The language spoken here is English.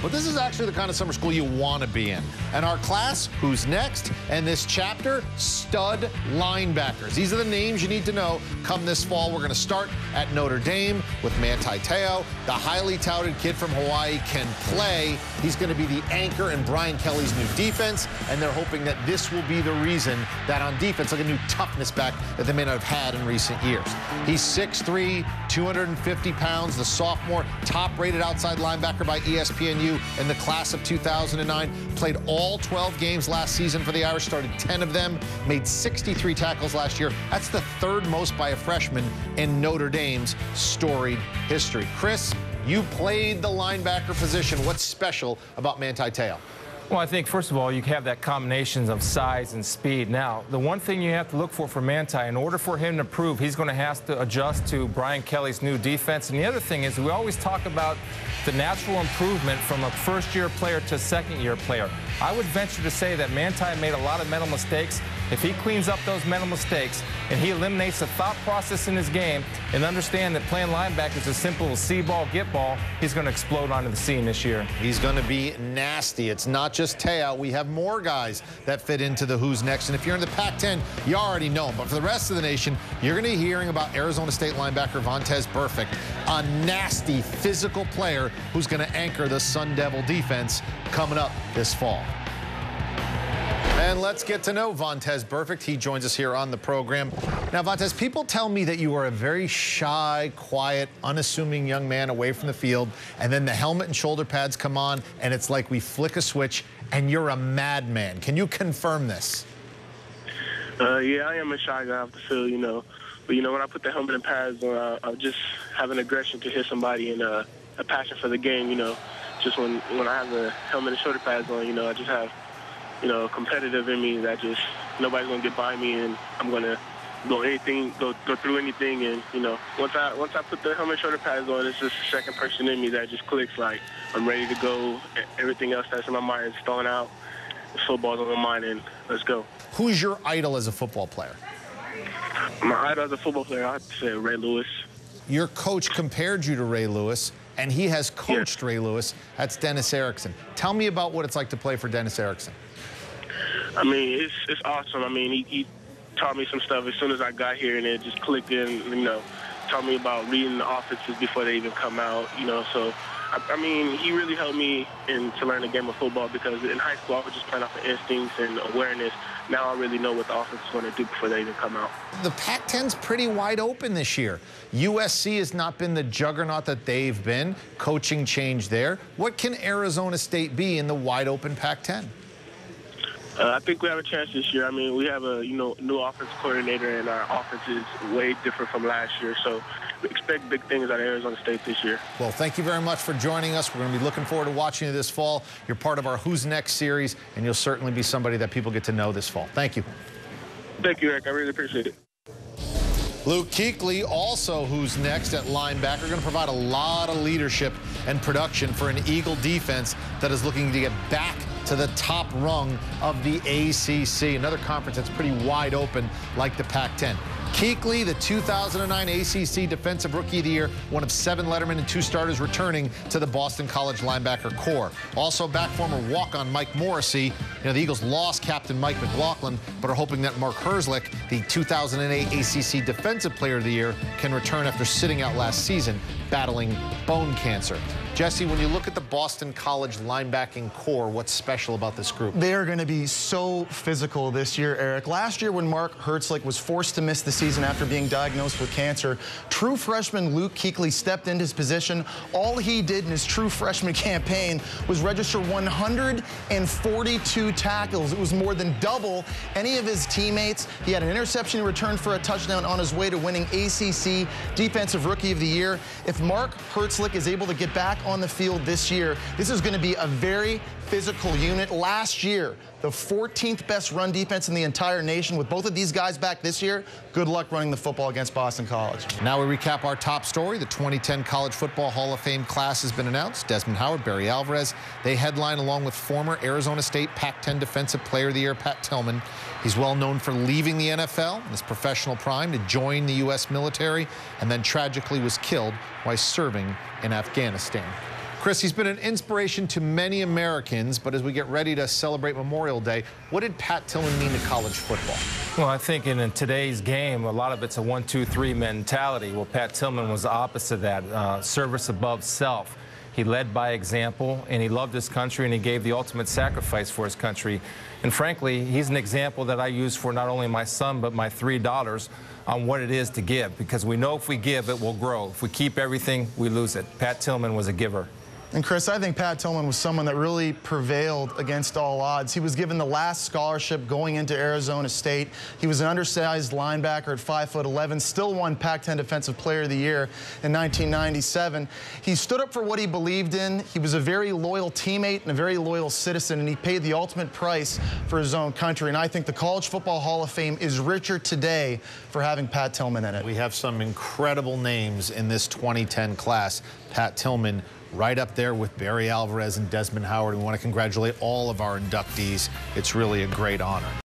but this is actually the kind of summer school you want to be in. And our class, who's next? And this chapter, stud linebackers. These are the names you need to know come this fall. We're going to start at Notre Dame with Manti Te'o. The highly touted kid from Hawaii can play. He's going to be the anchor in Brian Kelly's new defense, and they're hoping that this will be the reason that on defense, like a new toughness back that they may not have had in recent years. He's 6'3", 250 pounds, the sophomore, top-rated outside linebacker by ESPN in the class of 2009. Played all 12 games last season for the Irish, started 10 of them, made 63 tackles last year. That's the third most by a freshman in Notre Dame's storied history. Chris, you played the linebacker position. What's special about Manti Te'o? Well, I think, first of all, you have that combination of size and speed. Now, the one thing you have to look for Manti, in order for him to prove, he's going to have to adjust to Brian Kelly's new defense. And the other thing is we always talk about the natural improvement from a first-year player to a second-year player. I would venture to say that Manti made a lot of mental mistakes. If he cleans up those mental mistakes and he eliminates the thought process in his game and understand that playing linebacker is as simple as see ball, get ball, he's going to explode onto the scene this year. He's going to be nasty. It's not just Te'o. We have more guys that fit into the who's next. And if you're in the Pac-10, you already know him. But for the rest of the nation, you're going to be hearing about Arizona State linebacker Vontaze Burfict, a nasty physical player who's going to anchor the Sun Devil defense coming up this fall. And let's get to know Vontaze Burfict. He joins us here on the program. Now, Vontaze, people tell me that you are a very shy, quiet, unassuming young man away from the field, and then the helmet and shoulder pads come on, and it's like we flick a switch, and you're a madman. Can you confirm this? Yeah, I am a shy guy off the field, you know. But, you know, when I put the helmet and pads on, I just have an aggression to hit somebody and a passion for the game, you know. Just when I have the helmet and shoulder pads on, you know, I just have, you know, competitive in me that just nobody's gonna get by me, and I'm gonna go through anything. And you know, once I put the helmet shoulder pads on, it's just a second person in me that just clicks. Like I'm ready to go. Everything else that's in my mind is thrown out. The football's on my mind, and let's go. Who's your idol as a football player? My idol as a football player, I have to say Ray Lewis. Your coach compared you to Ray Lewis, and he has coached Ray Lewis. That's Dennis Erickson. Tell me about what it's like to play for Dennis Erickson. I mean, it's awesome. I mean, he taught me some stuff as soon as I got here, and it just clicked in, you know, taught me about reading the offenses before they even come out, you know. So, I mean, he really helped me to learn the game of football, because in high school I was just playing off of instincts and awareness. Now I really know what the offense is going to do before they even come out. The Pac-10's pretty wide open this year. USC has not been the juggernaut that they've been. Coaching change there. What can Arizona State be in the wide open Pac-10? I think we have a chance this year. I mean, we have a new offense coordinator, and our offense is way different from last year. So we expect big things out of Arizona State this year. Well, thank you very much for joining us. We're going to be looking forward to watching you this fall. You're part of our Who's Next series, and you'll certainly be somebody that people get to know this fall. Thank you. Thank you, Eric. I really appreciate it. Luke Kuechly, also who's next at linebacker, going to provide a lot of leadership and production for an Eagle defense that is looking to get back to the top rung of the ACC, another conference that's pretty wide open like the Pac-10. Kuechly, the 2009 ACC Defensive Rookie of the Year, one of 7 Letterman and 2 starters returning to the Boston College linebacker corps. Also back former walk-on Mike Morrissey. You know, the Eagles lost captain Mike McLaughlin, but are hoping that Mark Herzlich, the 2008 ACC Defensive Player of the Year, can return after sitting out last season battling bone cancer. Jesse, when you look at the Boston College linebacking core, what's special about this group? They are going to be so physical this year, Eric. Last year, when Mark Herzlich was forced to miss the season after being diagnosed with cancer, true freshman Luke Kuechly stepped into his position. All he did in his true freshman campaign was register 142 tackles. It was more than double any of his teammates. He had an interception in return for a touchdown on his way to winning ACC Defensive Rookie of the Year. If Mark Herzlich is able to get back on the field this year, this is going to be a very physical unit. Last year, the 14th best run defense in the entire nation. With both of these guys back this year, good luck running the football against Boston College. Now we recap our top story. The 2010 College Football Hall of Fame class has been announced. Desmond Howard, Barry Alvarez, they headline along with former Arizona State Pac-10 Defensive Player of the Year, Pat Tillman. He's well known for leaving the NFL in his professional prime to join the U.S. military, and then tragically was killed while serving in Afghanistan. Chris, he's been an inspiration to many Americans, but as we get ready to celebrate Memorial Day, what did Pat Tillman mean to college football? Well, I think in today's game, a lot of it's a 1-2-3 mentality. Well, Pat Tillman was the opposite of that, service above self. He led by example, and he loved his country, and he gave the ultimate sacrifice for his country. And frankly, he's an example that I use for not only my son, but my 3 daughters on what it is to give, because we know if we give, it will grow. If we keep everything, we lose it. Pat Tillman was a giver. And Chris, I think Pat Tillman was someone that really prevailed against all odds. He was given the last scholarship going into Arizona State. He was an undersized linebacker at 5'11", still won Pac-10 Defensive Player of the Year in 1997. He stood up for what he believed in. He was a very loyal teammate and a very loyal citizen, and he paid the ultimate price for his own country. And I think the College Football Hall of Fame is richer today for having Pat Tillman in it. We have some incredible names in this 2010 class. Pat Tillman right up there with Barry Alvarez and Desmond Howard. We want to congratulate all of our inductees. It's really a great honor.